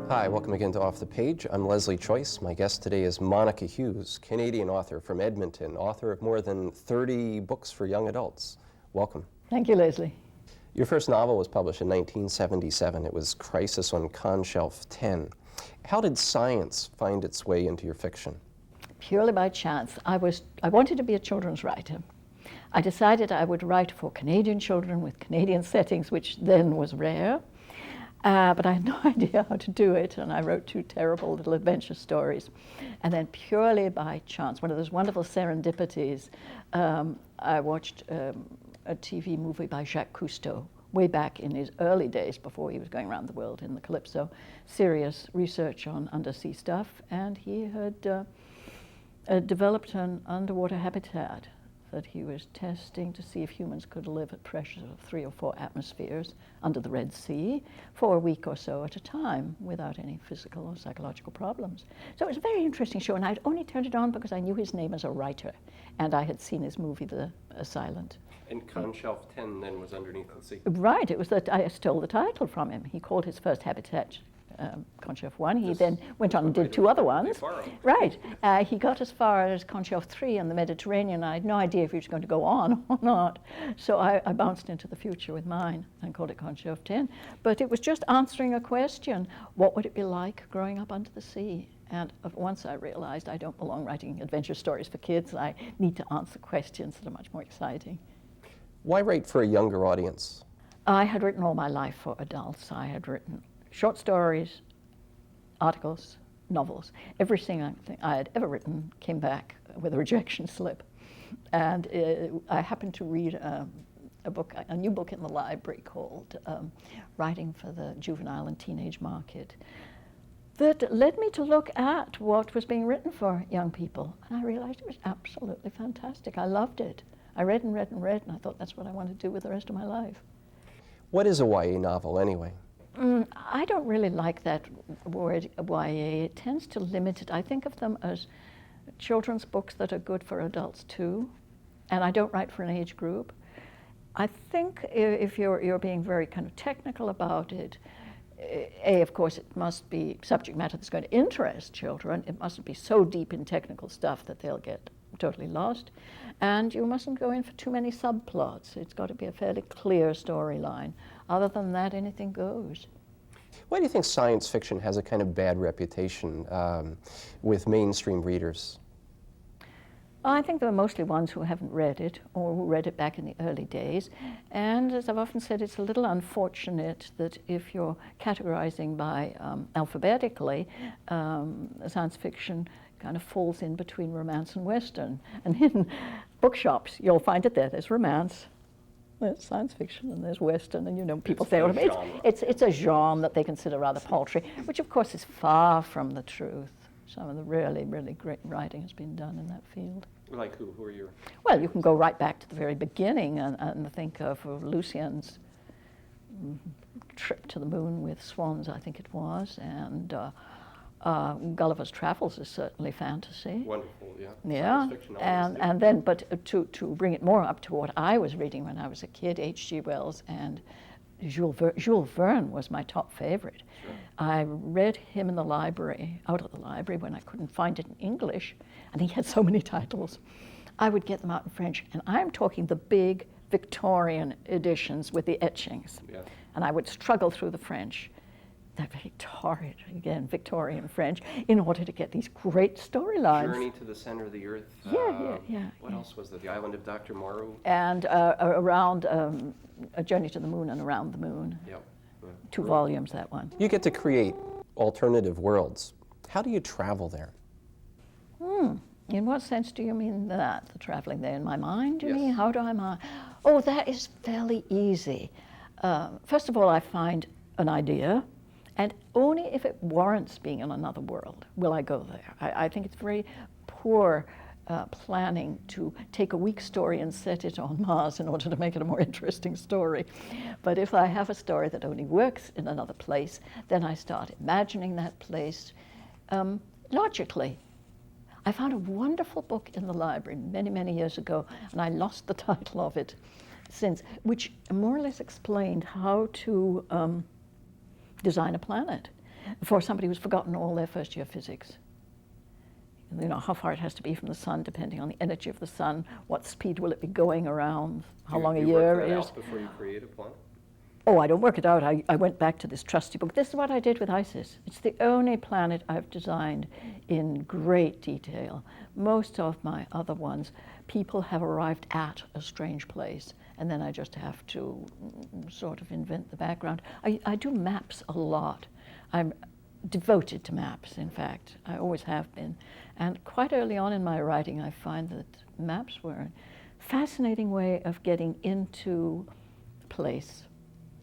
Hi, welcome again to Off the Page. I'm Leslie Choice. My guest today is Monica Hughes, Canadian author from Edmonton, author of more than 30 books for young adults. Welcome. Thank you, Leslie. Your first novel was published in 1977. It was Crisis on Conshelf 10. How did science find its way into your fiction? Purely by chance. I wanted to be a children's writer. I decided I would write for Canadian children with Canadian settings, which then was rare. But I had no idea how to do it, and I wrote 2 terrible little adventure stories. And then purely by chance, one of those wonderful serendipities, I watched a TV movie by Jacques Cousteau, way back in his early days before he was going around the world in the Calypso, serious research on undersea stuff, and he had developed an underwater habitat that he was testing to see if humans could live at pressures of 3 or 4 atmospheres under the Red Sea for a week or so at a time without any physical or psychological problems. So it was a very interesting show, and I'd only turned it on because I knew his name as a writer, and I had seen his movie, The Silent. And Conshelf 10 then was underneath the sea. Right, it was that I stole the title from him. He called his first habitat Conshelf 1. He then went on and did 2 other ones. Right. He got as far as Conshelf 3 in the Mediterranean. I had no idea if he was going to go on or not. So I bounced into the future with mine and called it Conshelf 10. But it was just answering a question. What would it be like growing up under the sea? And once I realized I don't belong writing adventure stories for kids, I need to answer questions that are much more exciting. Why write for a younger audience? I had written all my life for adults. I had written short stories, articles, novels. Every single thing I had ever written came back with a rejection slip. And I happened to read a new book in the library called Writing for the Juvenile and Teenage Market that led me to look at what was being written for young people. And I realized it was absolutely fantastic. I loved it. I read and read and read, and I thought that's what I want to do with the rest of my life. What is a YA novel anyway? I don't really like that word YA. It tends to limit it. I think of them as children's books that are good for adults too, and I don't write for an age group. I think if you're being very kind of technical about it, of course, it must be subject matter that's going to interest children. It mustn't be so deep in technical stuff that they'll get totally lost. And you mustn't go in for too many subplots. It's got to be a fairly clear storyline. Other than that, anything goes. Why do you think science fiction has a kind of bad reputation with mainstream readers? I think there are mostly ones who haven't read it or who read it back in the early days. And as I've often said, it's a little unfortunate that if you're categorizing by alphabetically, science fiction kind of falls in between romance and Western. And in bookshops, you'll find it there. There's romance, there's science fiction, and there's Western. And you know, people say, it's a genre that they consider rather paltry, which of course is far from the truth. Some of the really, really great writing has been done in that field. Like who? Who are your? Well, you can go right back to the very beginning and think of Lucien's trip to the moon with swans, I think it was, and Gulliver's Travels is certainly fantasy. Wonderful, yeah. Yeah, Science fiction and then, but to bring it more up to what I was reading when I was a kid, H.G. Wells and Jules Verne was my top favorite. Sure. I read him in the library, out of the library, when I couldn't find it in English, and he had so many titles. I would get them out in French, and I'm talking the big Victorian editions with the etchings. Yeah. And I would struggle through the French, that very torrid, again, Victorian French, in order to get these great storylines. Journey to the Center of the Earth. Yeah. What else was there? The Island of Dr. Moreau? And around A Journey to the Moon and Around the Moon. Yep. 2 volumes, that one. You get to create alternative worlds. How do you travel there? In what sense do you mean that, the traveling there? In my mind, you Yes. mean? How do I mind? Oh, that is fairly easy. First of all, I find an idea, and only if it warrants being in another world will I go there. I think it's very poor planning to take a weak story and set it on Mars in order to make it a more interesting story. But if I have a story that only works in another place, then I start imagining that place logically. I found a wonderful book in the library many, many years ago, and I lost the title of it since, which more or less explained how to design a planet. for somebody who's forgotten all their first year physics. You know, how far it has to be from the sun, depending on the energy of the sun, what speed will it be going around, how long a year is. You work that out before you create a planet? Oh, I don't work it out. I went back to this trusty book. This is what I did with Isis. It's the only planet I've designed in great detail. Most of my other ones, people have arrived at a strange place, and then I just have to sort of invent the background. I do maps a lot. I'm devoted to maps, in fact. I always have been. And quite early on in my writing, I find that maps were a fascinating way of getting into place.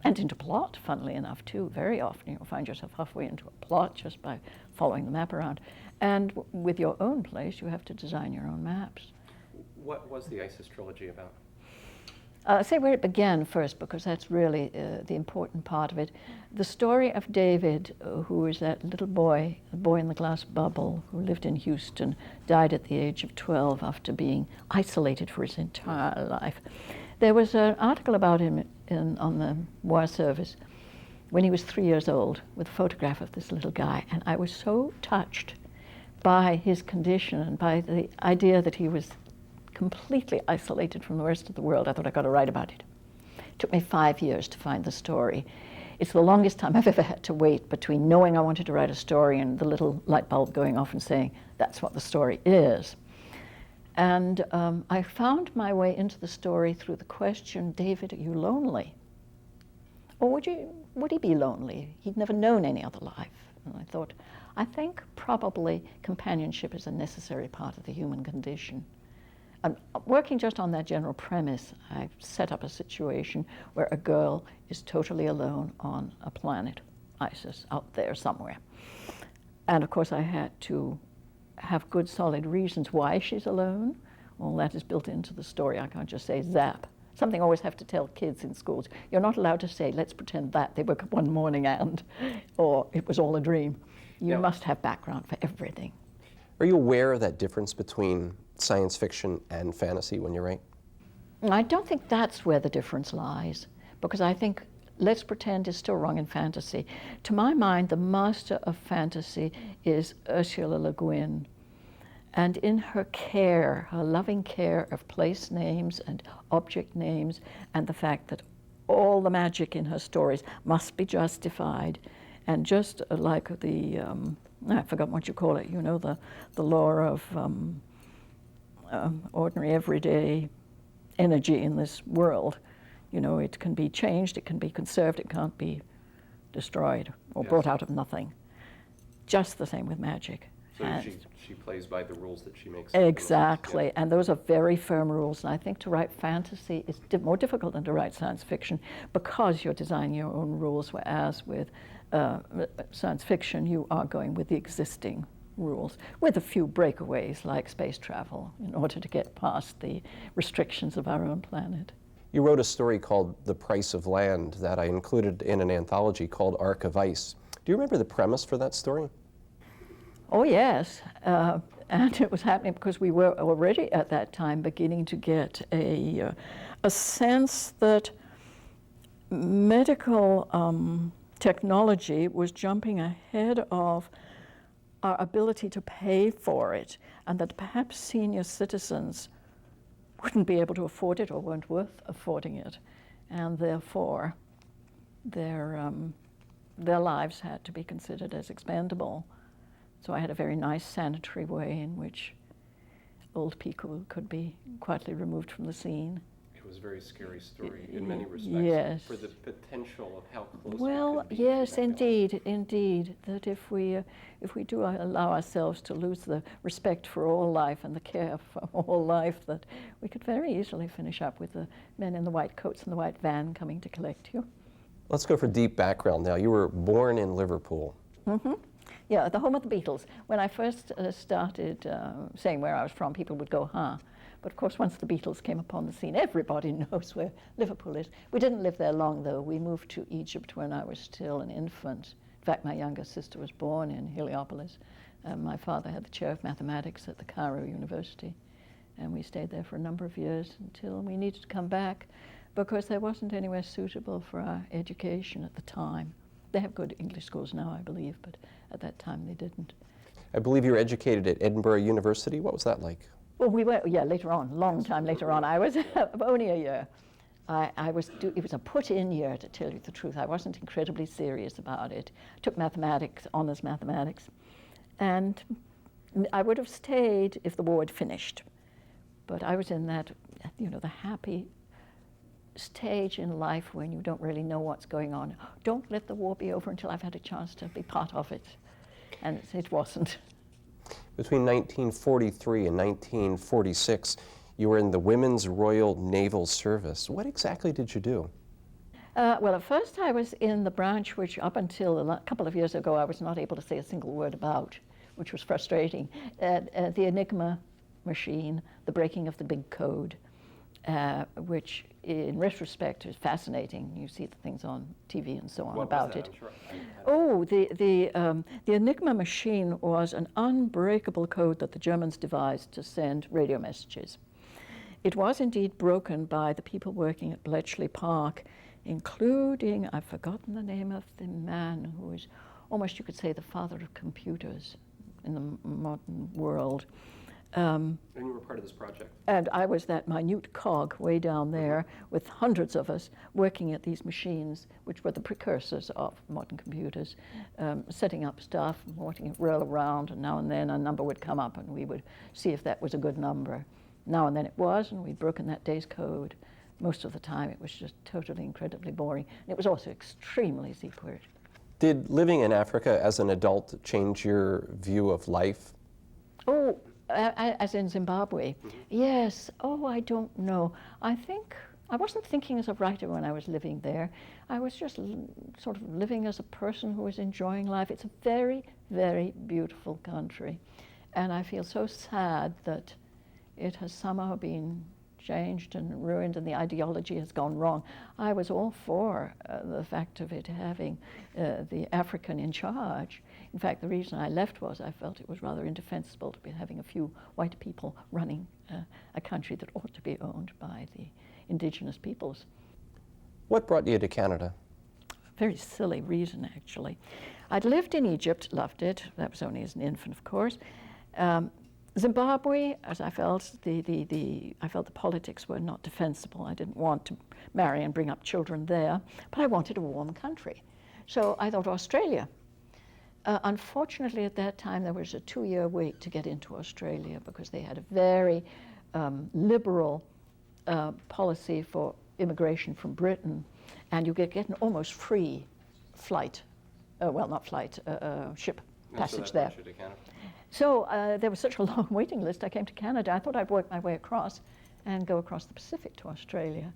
And into plot, funnily enough, too. Very often you'll find yourself halfway into a plot just by following the map around. And with your own place, you have to design your own maps. What was the Isis trilogy about? I'll say where it began first, because that's really the important part of it. The story of David, who was that little boy, the boy in the glass bubble, who lived in Houston, died at the age of 12 after being isolated for his entire life. There was an article about him on the War Service when he was 3 years old, with a photograph of this little guy, and I was so touched by his condition and by the idea that he was completely isolated from the rest of the world. I thought I'd got to write about it. It took me 5 years to find the story. It's the longest time I've ever had to wait between knowing I wanted to write a story and the little light bulb going off and saying, that's what the story is. And I found my way into the story through the question, David, are you lonely? Or would he be lonely? He'd never known any other life. And I thought, I think probably companionship is a necessary part of the human condition. And working just on that general premise, I set up a situation where a girl is totally alone on a planet, Isis, out there somewhere. And of course I had to have good solid reasons why she's alone. All that is built into the story. I can't just say zap. Something I always have to tell kids in schools. You're not allowed to say, let's pretend that they woke up one morning and, or it was all a dream. You must have background for everything. Are you aware of that difference between science fiction and fantasy when you write? I don't think that's where the difference lies, because I think let's pretend is still wrong in fantasy. To my mind, the master of fantasy is Ursula Le Guin. And in her care, her loving care of place names and object names, and the fact that all the magic in her stories must be justified, and just like the, I forgot what you call it, you know, the law of ordinary everyday energy in this world. You know, it can be changed, it can be conserved, it can't be destroyed or brought out of nothing. Just the same with magic. So she plays by the rules that she makes. Exactly, and those are very firm rules. And I think to write fantasy is more difficult than to write science fiction because you're designing your own rules, whereas with science fiction you are going with the existing rules, with a few breakaways like space travel in order to get past the restrictions of our own planet. You wrote a story called The Price of Land that I included in an anthology called Ark of Ice. Do you remember the premise for that story? Oh yes, and it was happening because we were already at that time beginning to get a sense that medical technology was jumping ahead of our ability to pay for it, and that perhaps senior citizens wouldn't be able to afford it or weren't worth affording it, and therefore their lives had to be considered as expendable. So I had a very nice sanitary way in which old people could be quietly removed from the scene. It was a very scary story in many respects. Yes. For the potential of how close well, we could be. yes, indeed, that if we do allow ourselves to lose the respect for all life and the care for all life, that we could very easily finish up with the men in the white coats and the white van coming to collect you. Let's go for deep background now. You were born in Liverpool. Mm-hmm. Yeah, the home of the Beatles. When I first started saying where I was from, people would go, huh? But of course, once the Beatles came upon the scene, everybody knows where Liverpool is. We didn't live there long, though. We moved to Egypt when I was still an infant. In fact, my younger sister was born in Heliopolis. My father had the chair of mathematics at the Cairo University, and we stayed there for a number of years until we needed to come back because there wasn't anywhere suitable for our education at the time. They have good English schools now, I believe, but at that time they didn't. I believe you were educated at Edinburgh University. What was that like? Well, we were, yeah, later on, long time later on. I was only a year. It was a put-in year, to tell you the truth. I wasn't incredibly serious about it. Took mathematics, honors mathematics, and I would have stayed if the war had finished. But I was in that, the happy stage in life when you don't really know what's going on. Don't let the war be over until I've had a chance to be part of it. And it wasn't. Between 1943 and 1946, you were in the Women's Royal Naval Service. What exactly did you do? Well, at first I was in the branch which up until a couple of years ago I was not able to say a single word about, which was frustrating. The Enigma machine, the breaking of the big code, which in retrospect is fascinating. You see the things on TV and so on about it. Oh, the Enigma machine was an unbreakable code that the Germans devised to send radio messages. It was indeed broken by the people working at Bletchley Park, including, I've forgotten the name of the man who is almost, you could say, the father of computers in the modern world. And you were part of this project? And I was that minute cog way down there with hundreds of us working at these machines, which were the precursors of modern computers, setting up stuff, watching it roll around, and now and then a number would come up and we would see if that was a good number. Now and then it was, and we'd broken that day's code. Most of the time it was just totally incredibly boring. And it was also extremely secret. Did living in Africa as an adult change your view of life? Oh, as in Zimbabwe? Mm-hmm. Yes. Oh, I don't know. I think I wasn't thinking as a writer when I was living there. I was just sort of living as a person who was enjoying life. It's a very, very beautiful country. And I feel so sad that it has somehow been changed and ruined and the ideology has gone wrong. I was all for the fact of it having the African in charge. In fact, the reason I left was I felt it was rather indefensible to be having a few white people running a country that ought to be owned by the indigenous peoples. What brought you to Canada? Very silly reason, actually. I'd lived in Egypt, loved it. That was only as an infant, of course. Zimbabwe, as I felt, I felt the politics were not defensible. I didn't want to marry and bring up children there, but I wanted a warm country. So I thought Australia. Unfortunately, at that time, there was a 2-year wait to get into Australia because they had a very liberal policy for immigration from Britain, and you could get an almost free flight, well, not flight, ship passage there. So there was such a long waiting list. I came to Canada. I thought I'd work my way across and go across the Pacific to Australia.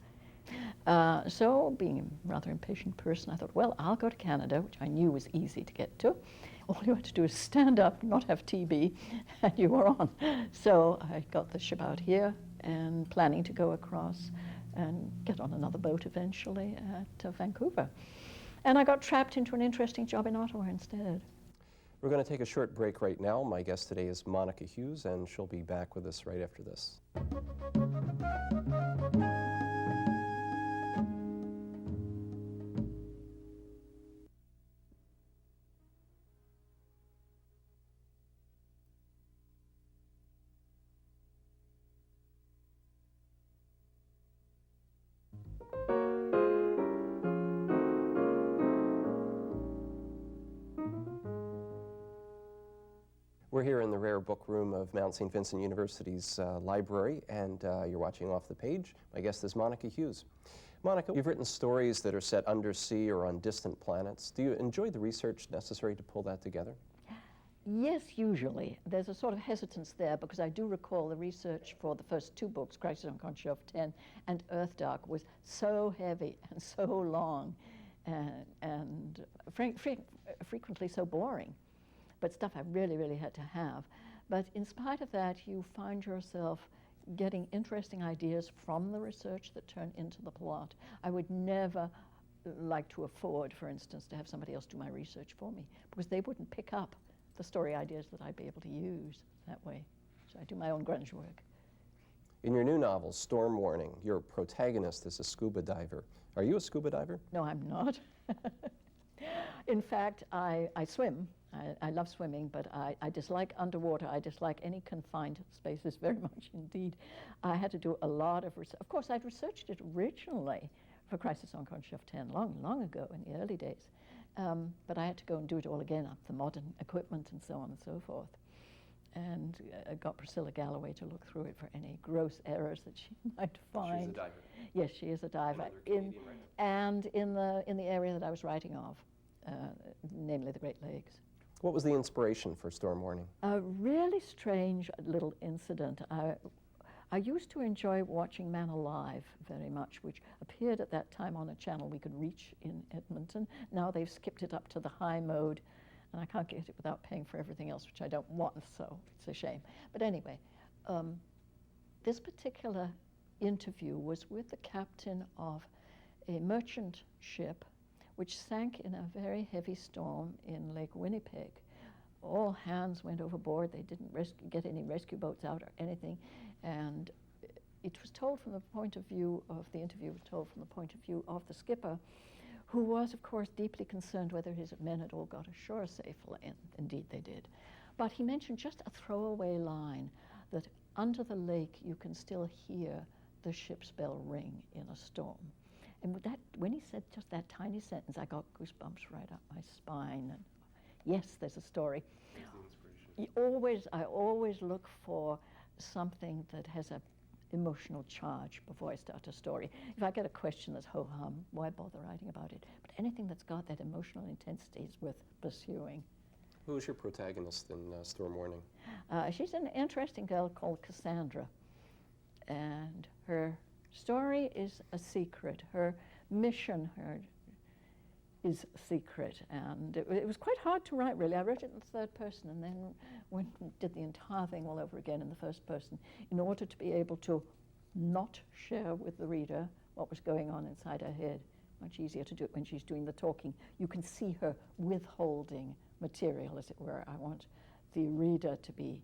So being a rather impatient person, I thought, well, I'll go to Canada, which I knew was easy to get to. All you had to do is stand up, not have TB, and you were on. So I got the ship out here and planning to go across and get on another boat eventually at Vancouver. And I got trapped into an interesting job in Ottawa instead. We're going to take a short break right now. My guest today is Monica Hughes, and she'll be back with us right after this. We're here in the rare book room of Mount St. Vincent University's library, and you're watching Off the Page. My guest is Monica Hughes. Monica, you've written stories that are set undersea or on distant planets. Do you enjoy the research necessary to pull that together? Yes, usually. There's a sort of hesitance there because I do recall the research for the first 2 books, Crisis on Concha of 10 and Earth Dark, was so heavy and so long and frequently so boring. But stuff I really, really had to have. But in spite of that, you find yourself getting interesting ideas from the research that turn into the plot. I would never like to afford, for instance, to have somebody else do my research for me because they wouldn't pick up the story ideas that I'd be able to use that way. So I do my own grunge work. In your new novel, Storm Warning, your protagonist is a scuba diver. Are you a scuba diver? No, I'm not. In fact, I swim. I love swimming, but I dislike underwater. I dislike any confined spaces very much indeed. I had to do a lot of research. Of course, I'd researched it originally for Crisis on Khrushchev 10 long ago in the early days. But I had to go and do it all again, up the modern equipment and so on and so forth. And I got Priscilla Galloway to look through it for any gross errors that she might find. She's a diver. Yes, she is a diver. Another Canadian writer. And in the area that I was writing of, namely the Great Lakes. What was the inspiration for Storm Warning? A really strange little incident. I used to enjoy watching Man Alive very much, which appeared at that time on a channel we could reach in Edmonton. Now they've skipped it up to the high mode, and I can't get it without paying for everything else, which I don't want, so it's a shame. But anyway, this particular interview was with the captain of a merchant ship which sank in a very heavy storm in Lake Winnipeg. All hands went overboard. They didn't get any rescue boats out or anything. And it was told from the point of view of, the interview was told from the point of view of the skipper, who was, of course, deeply concerned whether his men had all got ashore safely, and indeed they did. But he mentioned just a throwaway line that under the lake you can still hear the ship's bell ring in a storm. And with that, when he said just that tiny sentence, I got goosebumps right up my spine. And yes, there's a story. I always look for something that has an emotional charge before I start a story. If I get a question that's ho-hum, why bother writing about it? But anything that's got that emotional intensity is worth pursuing. Who is your protagonist in Storm Warning? She's an interesting girl called Cassandra. And her story is a secret. Her mission is secret. And it was quite hard to write, really. I wrote it in the third person and then did the entire thing all over again in the first person in order to be able to not share with the reader what was going on inside her head. Much easier to do it when she's doing the talking. You can see her withholding material, as it were. I want the reader to be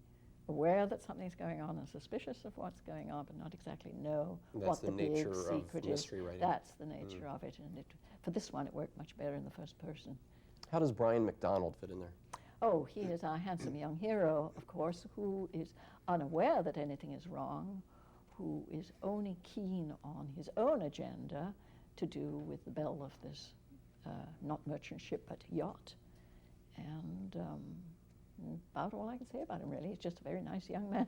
aware that something's going on and suspicious of what's going on, but not exactly know what the big secret is. Mystery writing. That's the nature of it. And for this one, it worked much better in the first person. How does Brian McDonald fit in there? Oh, he is our handsome young hero, of course, who is unaware that anything is wrong, who is only keen on his own agenda to do with the belle of this, not merchant ship, but yacht. And about all I can say about him, really. He's just a very nice young man.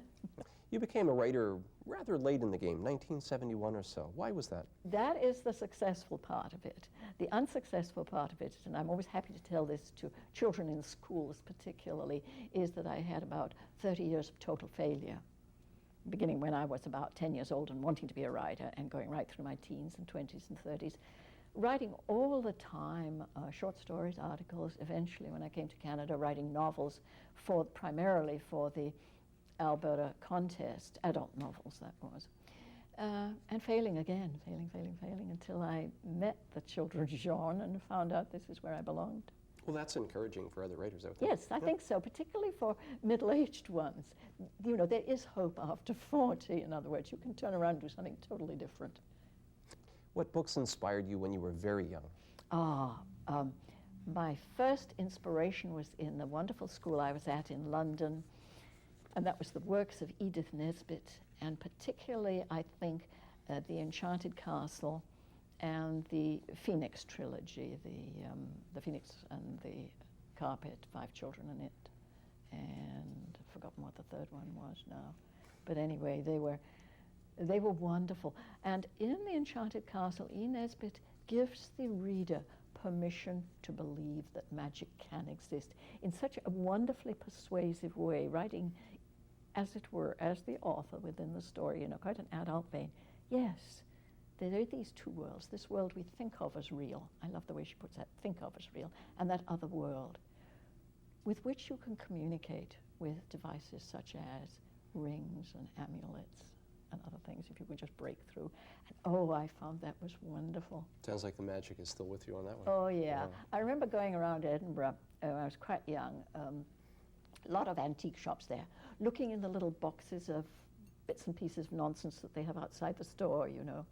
You became a writer rather late in the game, 1971 or so. Why was that? That is the successful part of it. The unsuccessful part of it, and I'm always happy to tell this to children in schools particularly, is that I had about 30 years of total failure, beginning when I was about 10 years old and wanting to be a writer and going right through my teens and 20s and 30s. Writing all the time, short stories, articles, eventually when I came to Canada, writing novels primarily for the Alberta contest, adult novels that was, and failing again, failing until I met the children's genre and found out this is where I belonged. Well, that's encouraging for other writers out there. Yes, I think so, particularly for middle-aged ones. You know, there is hope after 40, in other words. You can turn around and do something totally different. What books inspired you when you were very young? My first inspiration was in the wonderful school I was at in London, and that was the works of Edith Nesbit, and particularly, I think, The Enchanted Castle and the Phoenix trilogy, the Phoenix and the Carpet, 5 Children in It, and I've forgotten what the third one was now. But anyway, they were wonderful. And in The Enchanted Castle, E. Nesbit gives the reader permission to believe that magic can exist in such a wonderfully persuasive way, writing, as it were, as the author within the story, in quite an adult vein. Yes, there are these two worlds, this world we think of as real, I love the way she puts that, think of as real, and that other world, with which you can communicate with devices such as rings and amulets and other things, if you could just break through. And I found that was wonderful. Sounds like the magic is still with you on that one. Oh, yeah. I remember going around Edinburgh when I was quite young, a lot of antique shops there, looking in the little boxes of bits and pieces of nonsense that they have outside the store, you know,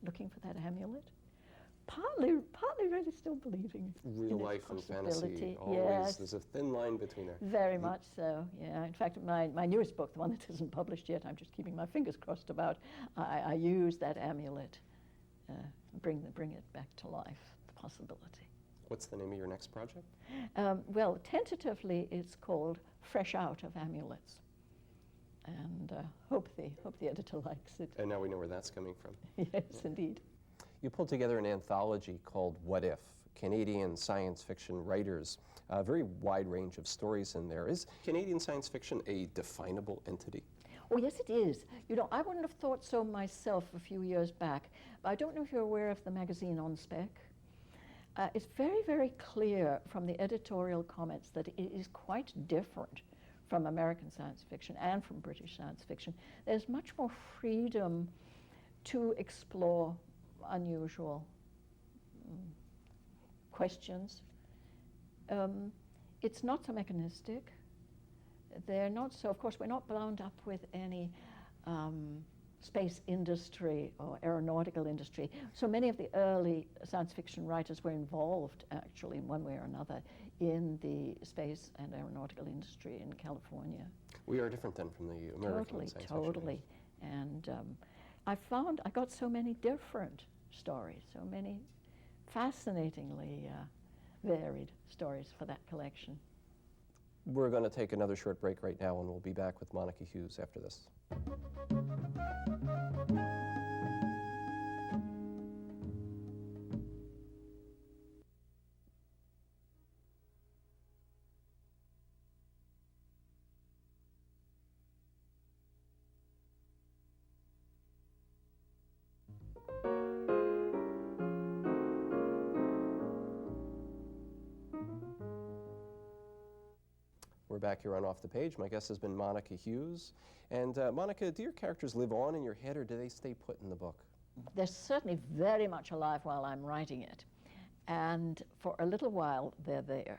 looking for that amulet. partly really still believing Real in life and its fantasy, possibility. always, Yes, there's a thin line between there. very much so, yeah. In fact, my newest book, the one that isn't published yet, I'm just keeping my fingers crossed about, I use that amulet, bring it back to life, the possibility. What's the name of your next project? Well, tentatively it's called Fresh Out of Amulets. And hope the editor likes it. And now we know where that's coming from. Yes, indeed. You pulled together an anthology called What If? Canadian science fiction writers. A very wide range of stories in there. Is Canadian science fiction a definable entity? Oh, yes, it is. You know, I wouldn't have thought so myself a few years back, but I don't know if you're aware of the magazine On Spec. It's very, very clear from the editorial comments that it is quite different from American science fiction and from British science fiction. There's much more freedom to explore unusual questions. It's not so mechanistic. They're not so, of course, we're not bound up with any space industry or aeronautical industry. So many of the early science fiction writers were involved, actually, in one way or another, in the space and aeronautical industry in California. We are different then from the American science fiction. Totally. And I got so many different stories, so many fascinatingly varied stories for that collection. We're going to take another short break right now, and we'll be back with Monica Hughes after this. We're back here on Off the Page. My guest has been Monica Hughes. And Monica, do your characters live on in your head, or do they stay put in the book? They're certainly very much alive while I'm writing it. And for a little while, they're there.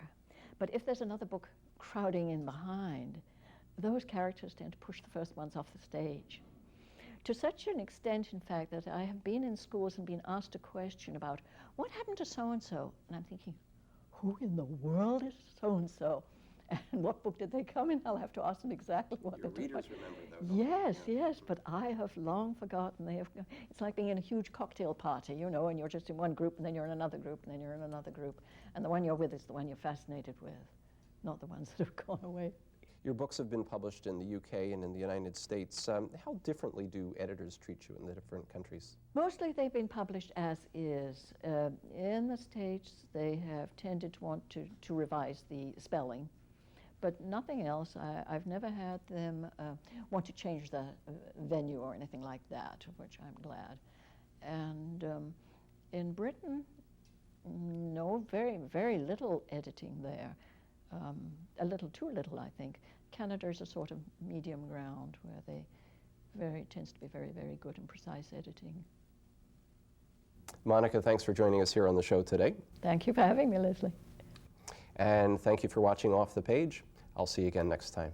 But if there's another book crowding in behind, those characters tend to push the first ones off the stage. To such an extent, in fact, that I have been in schools and been asked a question about, what happened to so-and-so? And I'm thinking, who in the world is so-and-so? And what book did they come in? I'll have to ask them exactly what Your they did. readers remember, though. Yes, yes, but I have long forgotten. It's like being in a huge cocktail party, you know, and you're just in one group, and then you're in another group, and then you're in another group. And the one you're with is the one you're fascinated with, not the ones that have gone away. Your books have been published in the UK and in the United States. How differently do editors treat you in the different countries? Mostly they've been published as is. In the States, they have tended to want to revise the spelling, but nothing else. I've never had them want to change the venue or anything like that, of which I'm glad. And in Britain, no, very, very little editing there. A little too little, I think. Canada's a sort of medium ground where tends to be very, very good and precise editing. Monica, thanks for joining us here on the show today. Thank you for having me, Leslie. And thank you for watching Off the Page. I'll see you again next time.